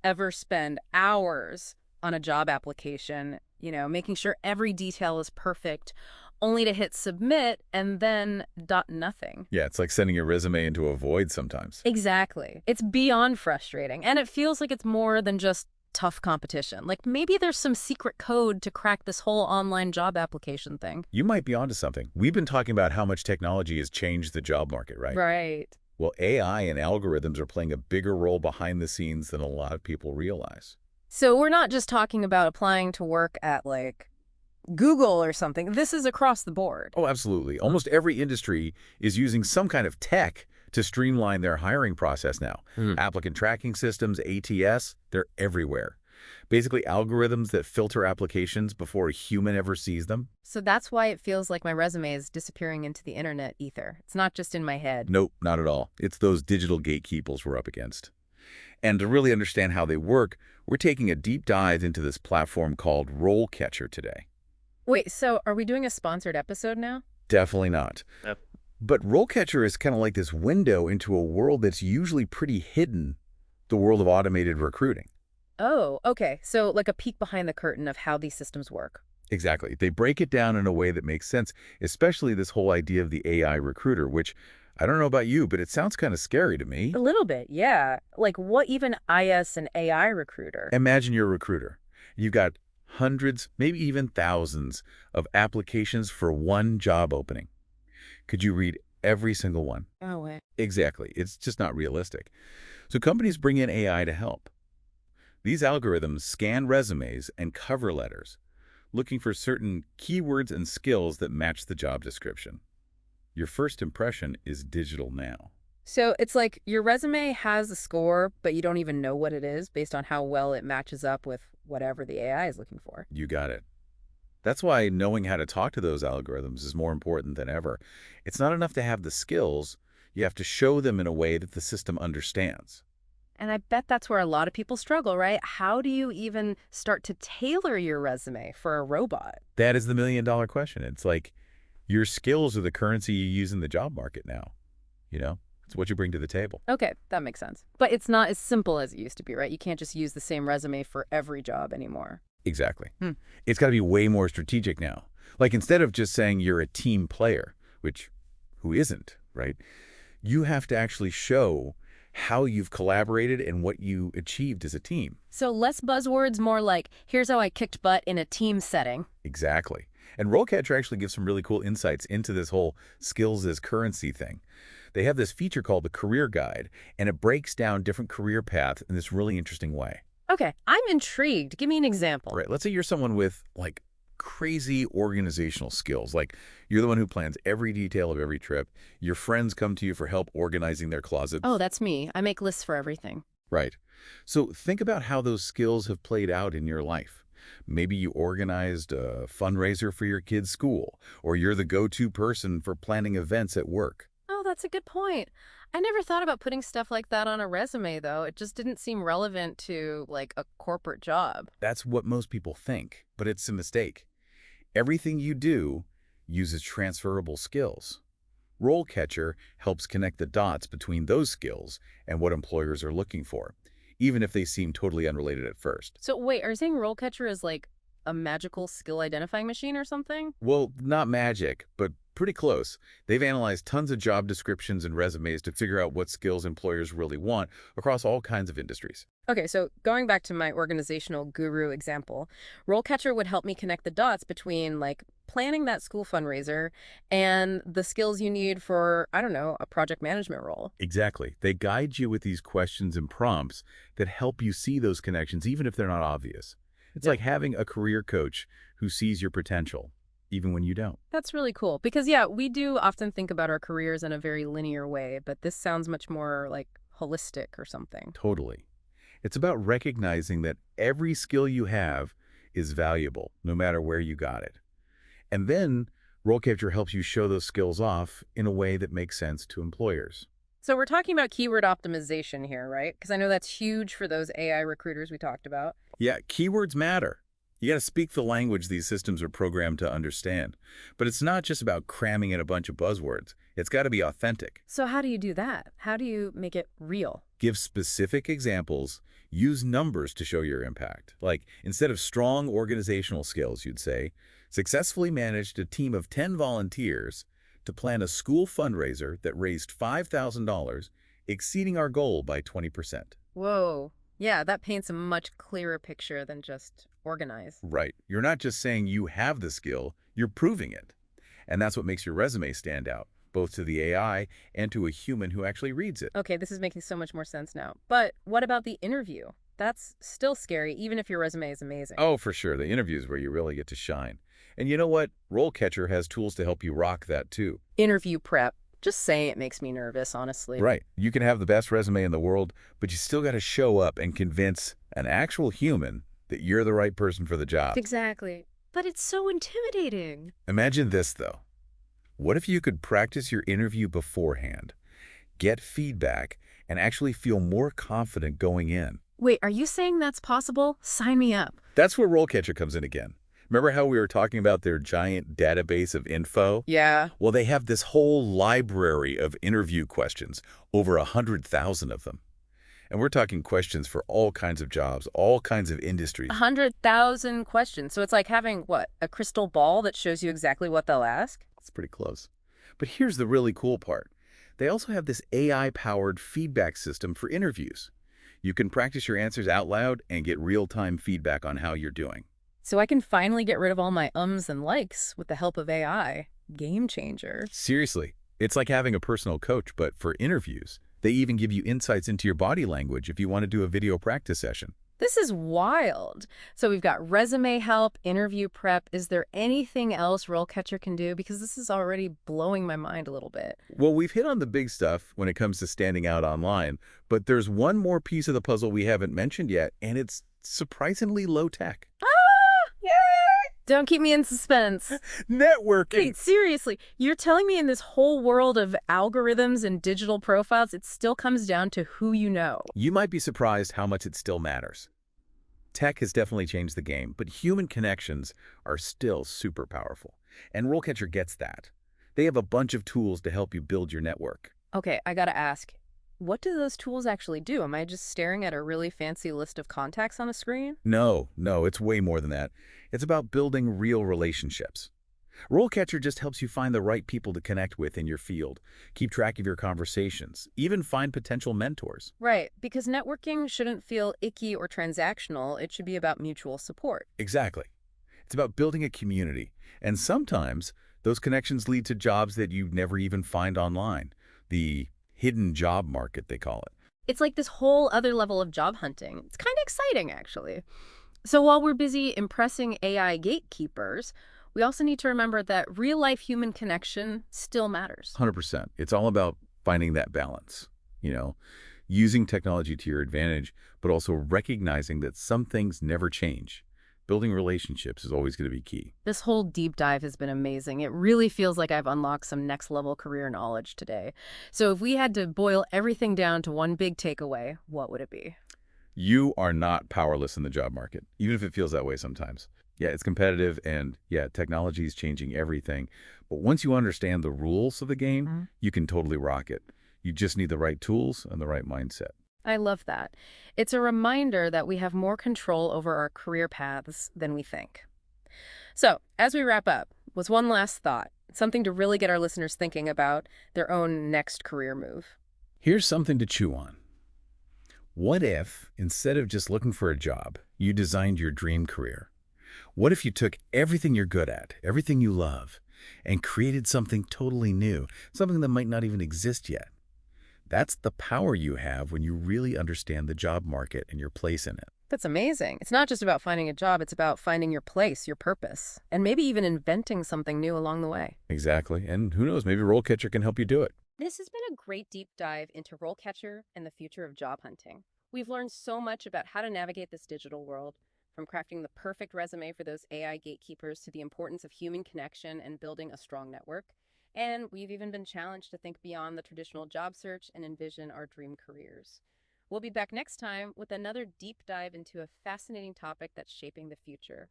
ever spend hours on a job application, making sure every detail is perfect, only to hit submit and then dot nothing. Yeah, it's like sending your resume into a void sometimes. Exactly. It's beyond frustrating, and it feels like it's more than just tough competition. Like maybe there's some secret code to crack this whole online job application thing. You might be onto something. We've been talking about how much technology has changed the job market, right? Right. Well, AI and algorithms are playing a bigger role behind the scenes than a lot of people realize. So we're not just talking about applying to work at like Google or something. This is across the board. Oh, absolutely. Almost every industry is using some kind of tech to streamline their hiring process now. Applicant tracking systems, ATS, they're everywhere. Basically, algorithms that filter applications before a human ever sees them. So that's why it feels like my resume is disappearing into the internet ether. It's not just in my head. Nope, not at all. It's those digital gatekeepers we're up against. And to really understand how they work, we're taking a deep dive into this platform called RoleCatcher today. Wait, so are we doing a sponsored episode now? Definitely not. Yep. But RoleCatcher is kind of like this window into a world that's usually pretty hidden, the world of automated recruiting. Oh, okay. So like a peek behind the curtain of how these systems work. Exactly. They break it down in a way that makes sense, especially this whole idea of the AI recruiter, which I don't know about you, but it sounds kind of scary to me. A little bit, yeah. Like what even IS an AI recruiter? Imagine you're a recruiter. You've got hundreds, maybe even thousands of applications for one job opening. Could you read every single one? Oh, wait. Exactly. It's just not realistic. So companies bring in AI to help. These algorithms scan resumes and cover letters, looking for certain keywords and skills that match the job description. Your first impression is digital now. So it's like your resume has a score, but you don't even know what it is based on how well it matches up with whatever the AI is looking for. You got it. That's why knowing how to talk to those algorithms is more important than ever. It's not enough to have the skills. You have to show them in a way that the system understands. And I bet that's where a lot of people struggle, right? How do you even start to tailor your resume for a robot? That is the million-dollar question. It's like your skills are the currency you use in the job market now. It's what you bring to the table. Okay, that makes sense. But it's not as simple as it used to be, right? You can't just use the same resume for every job anymore. Exactly. Hmm. It's got to be way more strategic now. Like instead of just saying you're a team player, which who isn't, right? You have to actually show how you've collaborated and what you achieved as a team. So less buzzwords, more like, here's how I kicked butt in a team setting. Exactly. And RoleCatcher actually gives some really cool insights into this whole skills as currency thing. They have this feature called the Career Guide, and it breaks down different career paths in this really interesting way. Okay, I'm intrigued. Give me an example. Right. Let's say you're someone with like crazy organizational skills. Like you're the one who plans every detail of every trip. Your friends come to you for help organizing their closets. Oh, that's me. I make lists for everything. Right. So think about how those skills have played out in your life. Maybe you organized a fundraiser for your kid's school, or you're the go-to person for planning events at work. Oh, that's a good point. I never thought about putting stuff like that on a resume, though. It just didn't seem relevant to, like, a corporate job. That's what most people think, but it's a mistake. Everything you do uses transferable skills. RoleCatcher helps connect the dots between those skills and what employers are looking for, even if they seem totally unrelated at first. So, wait, are you saying RoleCatcher is, like, a magical skill identifying machine or something? Well, not magic, but pretty close. They've analyzed tons of job descriptions and resumes to figure out what skills employers really want across all kinds of industries. Okay, so going back to my organizational guru example, RoleCatcher would help me connect the dots between, like, planning that school fundraiser and the skills you need for, I don't know, a project management role. Exactly. They guide you with these questions and prompts that help you see those connections, even if they're not obvious. It's like having a career coach who sees your potential, even when you don't. That's really cool because, yeah, we do often think about our careers in a very linear way, but this sounds much more like holistic or something. Totally. It's about recognizing that every skill you have is valuable, no matter where you got it. And then RoleCatcher helps you show those skills off in a way that makes sense to employers. So we're talking about keyword optimization here, right? Because I know that's huge for those AI recruiters we talked about. Yeah, keywords matter. You got to speak the language these systems are programmed to understand. But it's not just about cramming in a bunch of buzzwords. It's got to be authentic. So how do you do that? How do you make it real? Give specific examples. Use numbers to show your impact. Like, instead of strong organizational skills, you'd say, successfully managed a team of 10 volunteers to plan a school fundraiser that raised $5,000, exceeding our goal by 20%. Whoa. Yeah, that paints a much clearer picture than just organize. Right. You're not just saying you have the skill, you're proving it. And that's what makes your resume stand out, both to the AI and to a human who actually reads it. Okay, this is making so much more sense now. But what about the interview? That's still scary, even if your resume is amazing. Oh, for sure. The interviews where you really get to shine. And you know what? RoleCatcher has tools to help you rock that too. Interview prep. Just saying it makes me nervous, honestly. Right. You can have the best resume in the world, but you still got to show up and convince an actual human that you're the right person for the job. Exactly. But it's so intimidating. Imagine this, though. What if you could practice your interview beforehand, get feedback, and actually feel more confident going in? Wait, are you saying that's possible? Sign me up. That's where RoleCatcher comes in again. Remember how we were talking about their giant database of info? Yeah. Well, they have this whole library of interview questions, over 100,000 of them. And we're talking questions for all kinds of jobs, all kinds of industries. 100,000 questions. So it's like having, what, a crystal ball that shows you exactly what they'll ask? It's pretty close. But here's the really cool part. They also have this AI-powered feedback system for interviews. You can practice your answers out loud and get real-time feedback on how you're doing. So I can finally get rid of all my ums and likes with the help of AI. Game changer. Seriously, it's like having a personal coach, but for interviews. They even give you insights into your body language if you want to do a video practice session. This is wild. So we've got resume help, interview prep. Is there anything else RoleCatcher can do? Because this is already blowing my mind a little bit. Well, we've hit on the big stuff when it comes to standing out online, but there's one more piece of the puzzle we haven't mentioned yet, and it's surprisingly low tech. Yay! Don't keep me in suspense. Networking. Wait, seriously, you're telling me in this whole world of algorithms and digital profiles, it still comes down to who you know? You might be surprised how much it still matters. Tech has definitely changed the game, but human connections are still super powerful. And RoleCatcher gets that. They have a bunch of tools to help you build your network. Okay, I gotta ask, what do those tools actually do? Am I just staring at a really fancy list of contacts on a screen? No, it's way more than that. It's about building real relationships. RoleCatcher just helps you find the right people to connect with in your field, keep track of your conversations, even find potential mentors. Right, because networking shouldn't feel icky or transactional. It should be about mutual support. Exactly. It's about building a community, and sometimes those connections lead to jobs that you never even find online. The hidden job market, they call it. It's like this whole other level of job hunting. It's kind of exciting, actually. So while we're busy impressing AI gatekeepers, we also need to remember that real-life human connection still matters. 100%. It's all about finding that balance, using technology to your advantage, but also recognizing that some things never change. Building relationships is always going to be key. This whole deep dive has been amazing. It really feels like I've unlocked some next-level career knowledge today. So if we had to boil everything down to one big takeaway, what would it be? You are not powerless in the job market, even if it feels that way sometimes. Yeah, it's competitive, and yeah, technology is changing everything. But once you understand the rules of the game, you can totally rock it. You just need the right tools and the right mindset. I love that. It's a reminder that we have more control over our career paths than we think. So, as we wrap up, was one last thought, something to really get our listeners thinking about their own next career move. Here's something to chew on. What if, instead of just looking for a job, you designed your dream career? What if you took everything you're good at, everything you love, and created something totally new, something that might not even exist yet? That's the power you have when you really understand the job market and your place in it. That's amazing. It's not just about finding a job, it's about finding your place, your purpose, and maybe even inventing something new along the way. Exactly. And who knows, maybe RoleCatcher can help you do it. This has been a great deep dive into RoleCatcher and the future of job hunting. We've learned so much about how to navigate this digital world, from crafting the perfect resume for those AI gatekeepers to the importance of human connection and building a strong network. And we've even been challenged to think beyond the traditional job search and envision our dream careers. We'll be back next time with another deep dive into a fascinating topic that's shaping the future.